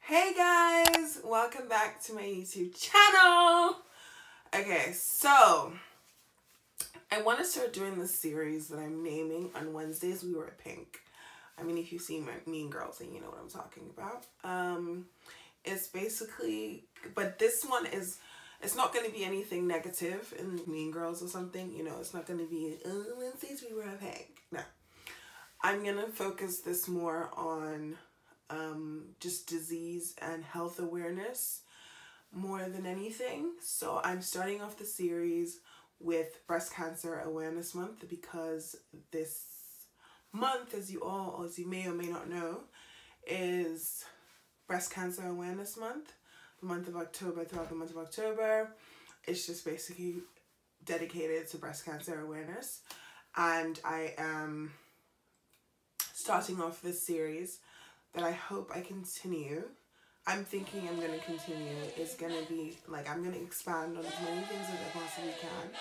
Hey guys, welcome back to my YouTube channel. Okay, so I want to start doing this series that I'm naming On Wednesdays We Wear Pink. I mean, if you've seen Mean Girls, then you know what I'm talking about. It's basically, but this one is, it's not going to be anything negative in Mean Girls or something. You know, it's not going to be, Wednesdays we wear pink. No. I'm going to focus this more on just disease and health awareness more than anything. So I'm starting off the series with Breast Cancer Awareness Month because this month, as you may or may not know, is Breast Cancer Awareness Month. The month of October, throughout the month of October, it's just basically dedicated to breast cancer awareness. And I am starting off this series that I hope I continue. I'm thinking I'm going to continue. It's going to be, like, I'm going to expand on as many things as I possibly can.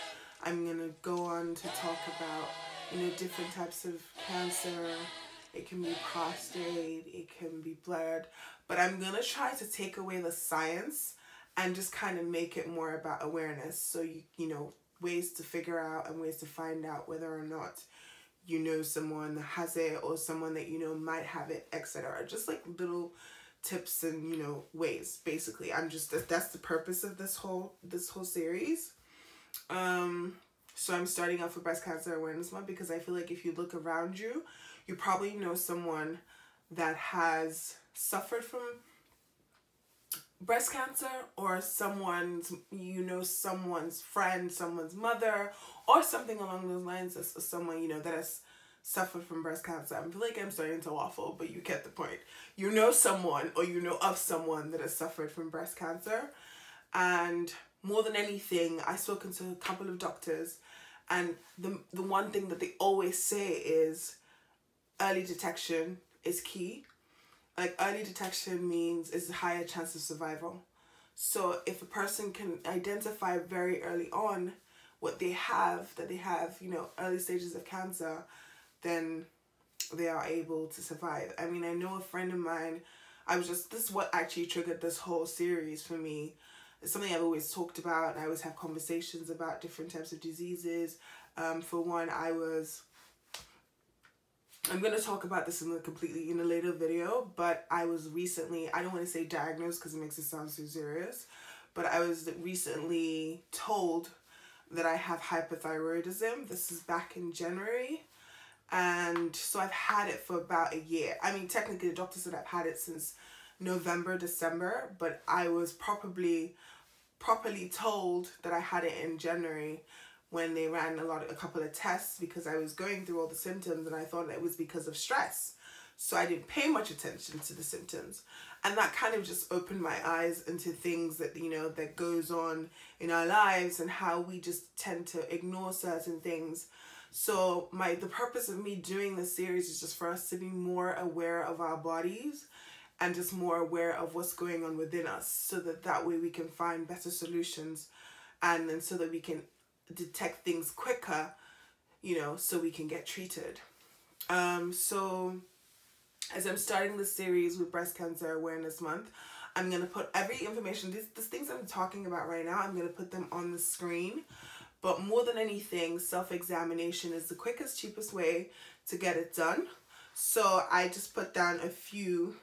I'm going to go on to talk about, you know, different types of cancer. It can be prostate, it can be blood. But I'm going to try to take away the science and just kind of make it more about awareness. So, you know, ways to figure out and ways to find out whether or not you know someone that has it or someone that you know might have it, etc. Just like little tips and, you know, ways. Basically, that's the purpose of this whole series. So I'm starting off with Breast Cancer Awareness Month because I feel like if you look around you, you probably know someone that has suffered from breast cancer, or someone's friend, someone's mother, or something along those lines, as someone, you know, that has suffered from breast cancer. I feel like I'm starting to waffle, but you get the point. You know someone, or you know of someone that has suffered from breast cancer. And more than anything, I've spoken to a couple of doctors, and the one thing that they always say is early detection is key. Like, early detection means is a higher chance of survival. So if a person can identify very early on what they have, you know, early stages of cancer, then they are able to survive. I mean, I know a friend of mine, this is what actually triggered this whole series for me. It's something I've always talked about, and I always have conversations about different types of diseases. For one, I'm going to talk about this in a later video, but I was recently, I don't want to say diagnosed because it makes it sound so serious, but I was recently told that I have hypothyroidism. This is back in January, and so I've had it for about a year. I mean, technically the doctor said I've had it since November, December, but I was properly told that I had it in January when they ran a couple of tests, because I was going through all the symptoms and I thought it was because of stress. So I didn't pay much attention to the symptoms. And that kind of just opened my eyes into things that, you know, that goes on in our lives and how we just tend to ignore certain things. So the purpose of me doing this series is just for us to be more aware of our bodies and just more aware of what's going on within us, so that way we can find better solutions, and then so that we can detect things quicker, you know, so we can get treated. So as I'm starting this series with Breast Cancer Awareness Month, I'm going to put every information, these things I'm talking about right now, I'm going to put them on the screen. But more than anything, self-examination is the quickest, cheapest way to get it done. So I just put down a few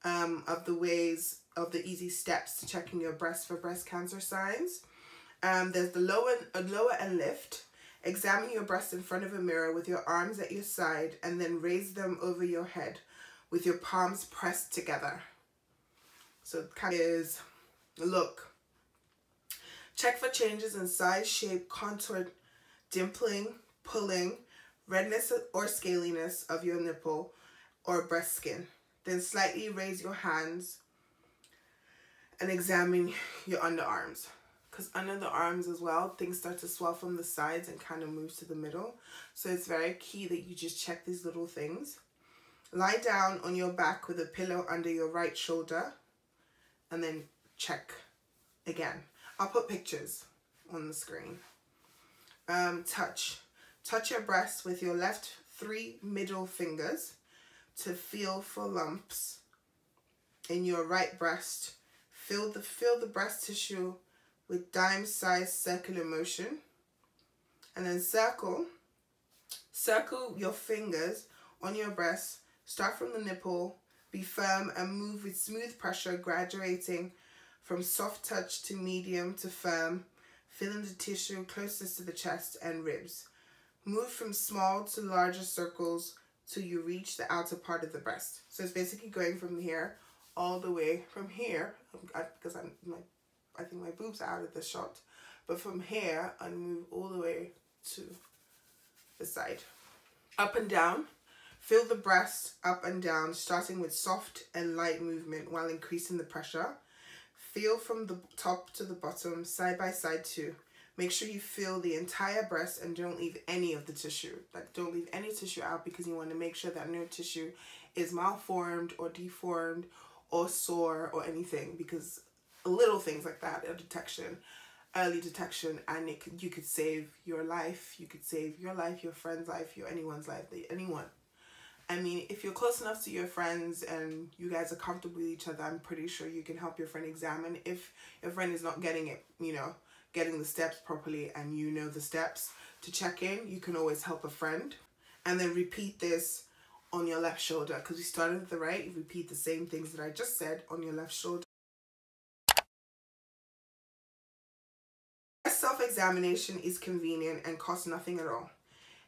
of the easy steps to checking your breast for breast cancer signs. There's the lower and lift. Examine your breast in front of a mirror with your arms at your side, and then raise them over your head with your palms pressed together. So it kind of is, look. Check for changes in size, shape, contour, dimpling, pulling, redness or scaliness of your nipple or breast skin. Then slightly raise your hands and examine your underarms. Because under the arms as well, things start to swell from the sides and kind of move to the middle. So it's very key that you just check these little things. Lie down on your back with a pillow under your right shoulder, and then check again. I'll put pictures on the screen. Touch. Touch your breast with your left 3 middle fingers to feel for lumps in your right breast. Fill the breast tissue with dime-sized circular motion. And then circle your fingers on your breast. Start from the nipple. Be firm and move with smooth pressure, graduating from soft touch to medium to firm, filling the tissue closest to the chest and ribs. Move from small to larger circles till you reach the outer part of the breast. So it's basically going from here all the way from here, because I think my boobs are out of this shot, but from here and move all the way to the side. Up and down. Feel the breast up and down, starting with soft and light movement while increasing the pressure. Feel from the top to the bottom, side by side too. Make sure you feel the entire breast and don't leave any of the tissue. Like, don't leave any tissue out, because you want to make sure that no tissue is malformed or deformed or sore or anything, because little things like that are detection, early detection, and you could save your life. You could save your life, your friend's life, anyone's life, anyone. I mean, if you're close enough to your friends and you guys are comfortable with each other, I'm pretty sure you can help your friend examine if your friend is not getting it, getting the steps properly, and you know the steps to check in. You can always help a friend. And then repeat this on your left shoulder, because we started with the right. You repeat the same things that I just said on your left shoulder. Self-examination is convenient and costs nothing at all.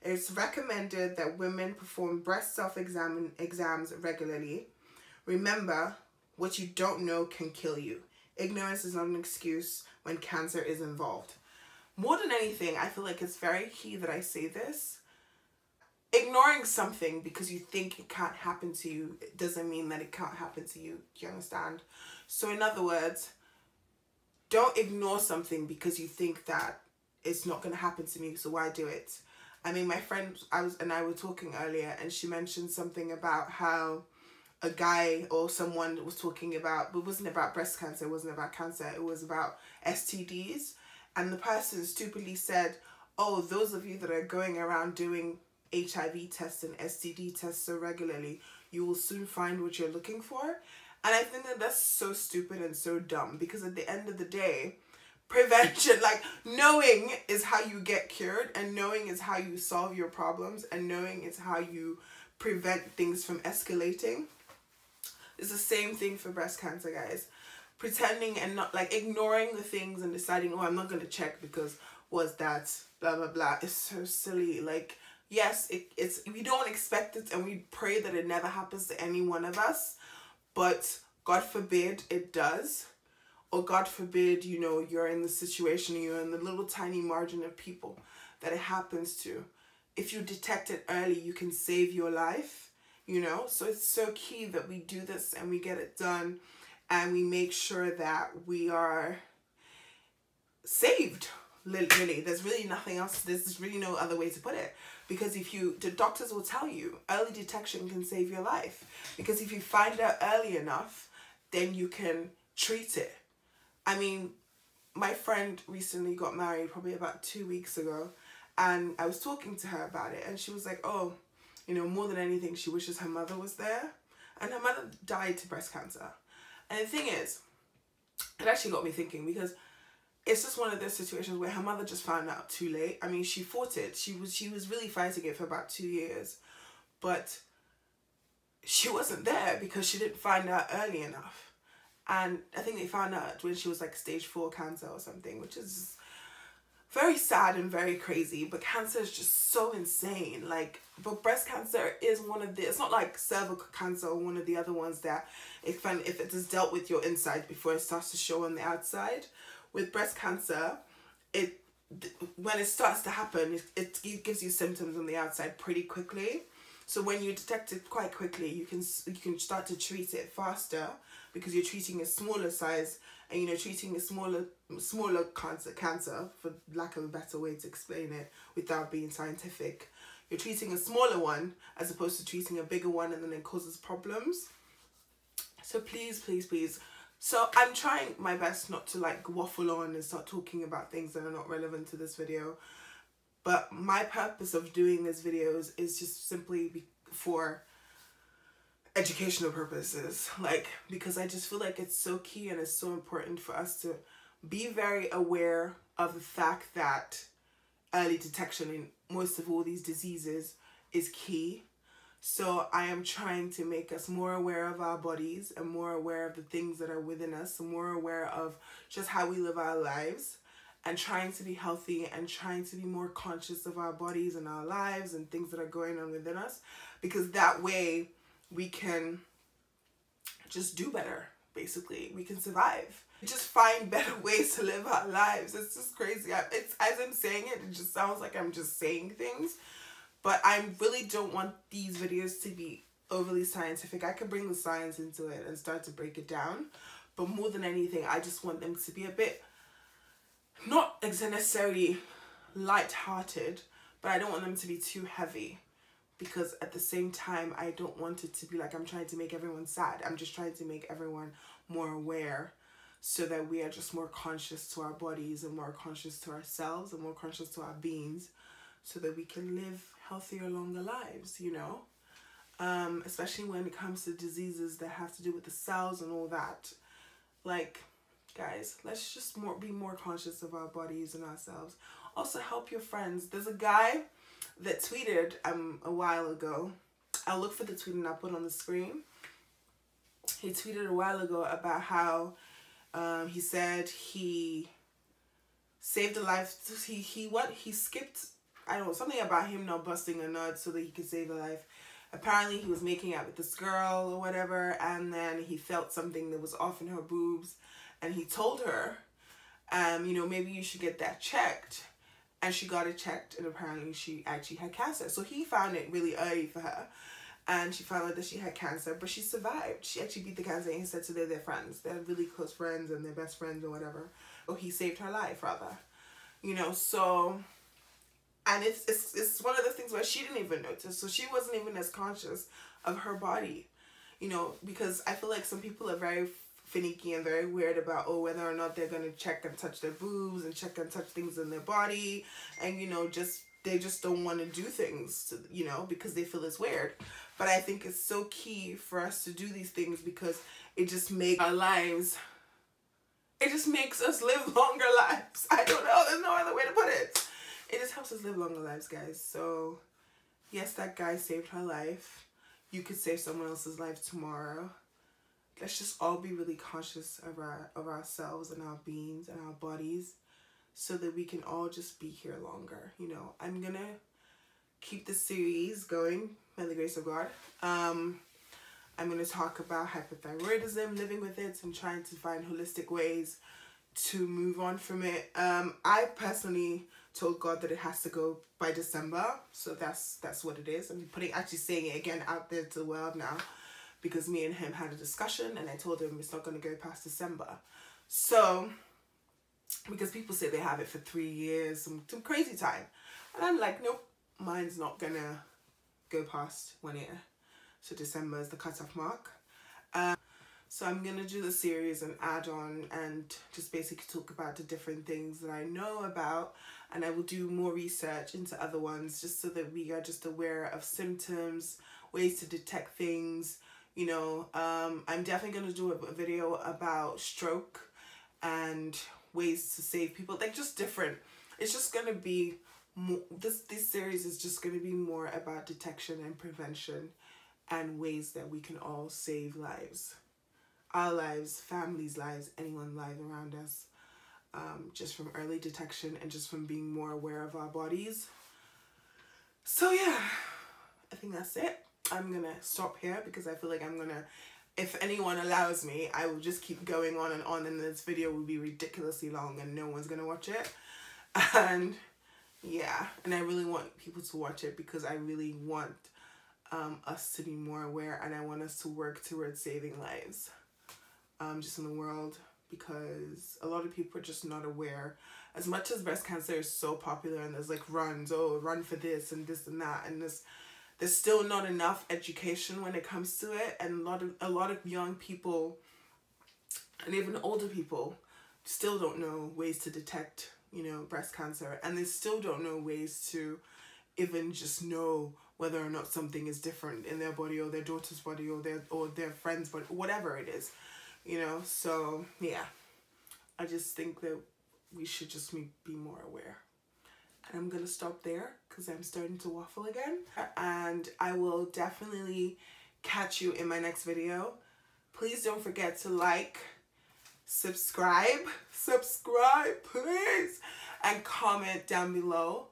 It's recommended that women perform breast self-exams regularly. Remember, what you don't know can kill you. Ignorance is not an excuse when cancer is involved. More than anything, I feel like it's very key that I say this. Ignoring something because you think it can't happen to you, it doesn't mean that it can't happen to you. Do you understand? So in other words, don't ignore something because you think that it's not going to happen to me, so why do it? I mean, my friend I were talking earlier, and she mentioned something about how a guy or someone was talking about, but it wasn't about breast cancer, it wasn't about cancer, it was about STDs. And the person stupidly said, oh, those of you that are going around doing HIV tests and STD tests so regularly, you will soon find what you're looking for. And I think that that's so stupid and so dumb, because at the end of the day, prevention, like, knowing is how you get cured, and knowing is how you solve your problems, and knowing is how you prevent things from escalating. It's the same thing for breast cancer, guys. Pretending and not, like, ignoring the things and deciding, oh, I'm not going to check because was that blah blah blah, is so silly. Like, yes, it's we don't expect it, and we pray that it never happens to any one of us, but God forbid it does. Or God forbid, you're in the situation, you're in the little tiny margin of people that it happens to. If you detect it early, you can save your life, So it's so key that we do this and we get it done, and we make sure that we are saved. Literally, there's really nothing else. There's really no other way to put it. Because the doctors will tell you, early detection can save your life. Because if you find it out early enough, then you can treat it. I mean, my friend recently got married probably about 2 weeks ago, and I was talking to her about it, and she was like, oh, more than anything, she wishes her mother was there. And her mother died to breast cancer. And the thing is, it actually got me thinking, because it's just one of those situations where her mother just found out too late. I mean, she fought it. She was really fighting it for about 2 years, but she wasn't there because she didn't find out early enough. And I think they found out when she was like stage 4 cancer or something, which is very sad and very crazy. But cancer is just so insane. Like, but breast cancer is one of it's not like cervical cancer or one of the other ones that if it is dealt with your inside before it starts to show on the outside. With breast cancer, when it starts to happen, it gives you symptoms on the outside pretty quickly. So when you detect it quite quickly, you can start to treat it faster, because you're treating a smaller size, and treating a smaller cancer, for lack of a better way to explain it without being scientific. You're treating a smaller one as opposed to treating a bigger one, and then it causes problems. So please, please, please. So I'm trying my best not to like waffle on and start talking about things that are not relevant to this video. But my purpose of doing these videos is just simply for educational purposes, like, because I just feel like it's so key and it's so important for us to be very aware of the fact that early detection in most of all these diseases is key. So I am trying to make us more aware of our bodies and more aware of the things that are within us, and more aware of just how we live our lives, and trying to be healthy and trying to be more conscious of our bodies and our lives and things that are going on within us, because that way we can just do better. Basically, we can survive. Just find better ways to live our lives. It's just crazy. It's, as I'm saying it, it just sounds like I'm just saying things, but I really don't want these videos to be overly scientific. I could bring the science into it and start to break it down, but more than anything, I just want them to be a bit, not necessarily light-hearted, but I don't want them to be too heavy, because at the same time, I don't want it to be like I'm trying to make everyone sad. I'm just trying to make everyone more aware, so that we are just more conscious to our bodies and more conscious to ourselves and more conscious to our beings, so that we can live healthier, longer lives, you know? Especially when it comes to diseases that have to do with the cells and all that. Like, guys, let's just be more conscious of our bodies and ourselves. Also, help your friends. There's a guy that tweeted a while ago. I'll look for the tweet and I'll put it on the screen. He tweeted a while ago about how he said he saved a life. He skipped, I don't know, something about him not busting a nut so that he could save a life. Apparently he was making out with this girl or whatever, and then he felt something that was off in her boobs, and he told her, you know, maybe you should get that checked. And she got it checked, and apparently she actually had cancer. So he found it really early for her, and she found out that she had cancer, but she survived. She actually beat the cancer, and he said, so they're friends. They're really close friends, and they're best friends or whatever. Or he saved her life, rather. You know, so... And it's one of the things where she didn't even notice. So she wasn't even as conscious of her body. You know, because I feel like some people are very finicky and very weird about, oh, whether or not they're going to check and touch their boobs and check and touch things in their body. And, you know, they just don't want to do things, you know, because they feel it's weird. But I think it's so key for us to do these things, because it just makes our lives, it just makes us live longer lives. I don't know. There's no other way to put it. It just helps us live longer lives, guys. So, yes, that guy saved her life. You could save someone else's life tomorrow. Let's just all be really conscious of ourselves and our beings and our bodies, so that we can all just be here longer. You know, I'm going to keep this series going by the grace of God. I'm going to talk about hypothyroidism, living with it, and trying to find holistic ways to move on from it. I personally told God that it has to go by December, so that's what it is. I'm actually saying it again out there to the world now, because me and him had a discussion, and I told him it's not going to go past December. So, because people say they have it for 3 years, some crazy time, and I'm like, nope, mine's not gonna go past 1 year. So December is the cutoff mark. So I'm going to do the series and add on and just basically talk about the different things that I know about, and I will do more research into other ones, just so that we are just aware of symptoms, ways to detect things, you know. I'm definitely going to do a video about stroke and ways to save people, like just different. It's just going to be more, this series is just going to be more about detection and prevention and ways that we can all save lives. Our lives, families' lives, anyone's lives around us, just from early detection and just from being more aware of our bodies. So yeah, I think that's it. I'm gonna stop here, because I feel like I'm gonna, if anyone allows me, I will just keep going on, and this video will be ridiculously long and no one's gonna watch it. And yeah, and I really want people to watch it, because I really want us to be more aware, and I want us to work towards saving lives. Just in the world, because a lot of people are just not aware. As much as breast cancer is so popular, and there's like runs, oh, run for this and that, and there's still not enough education when it comes to it, and a lot of young people and even older people still don't know ways to detect, you know, breast cancer, and they still don't know ways to even just know whether or not something is different in their body or their daughter's body or their friend's body, whatever it is, you know. So yeah, I just think that we should just be more aware. And I'm gonna stop there because I'm starting to waffle again, and I will definitely catch you in my next video. Please don't forget to like, subscribe please, and comment down below.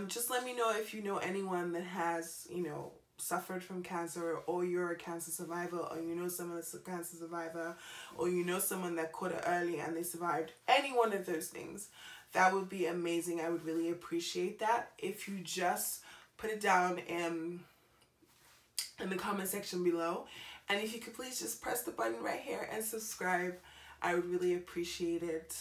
Just let me know if you know anyone that has, you know, suffered from cancer, or you're a cancer survivor, or you know someone that's a cancer survivor, or you know someone that caught it early and they survived. Any one of those things, that would be amazing. I would really appreciate that if you just put it down in the comment section below. And if you could please just press the button right here and subscribe, I would really appreciate it.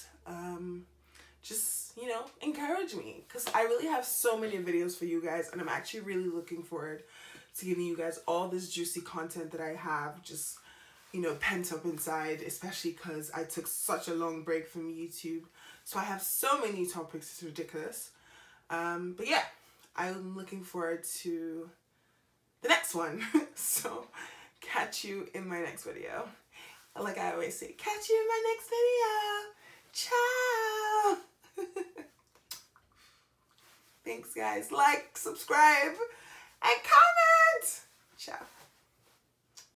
Just, you know, encourage me, because I really have so many videos for you guys, and I'm actually really looking forward to giving you guys all this juicy content that I have just, you know, pent up inside, especially because I took such a long break from YouTube. So I have so many topics, it's ridiculous. But yeah, I'm looking forward to the next one. So catch you in my next video. Like I always say, catch you in my next video. Ciao. Thanks guys. Like, subscribe, and comment. Ciao.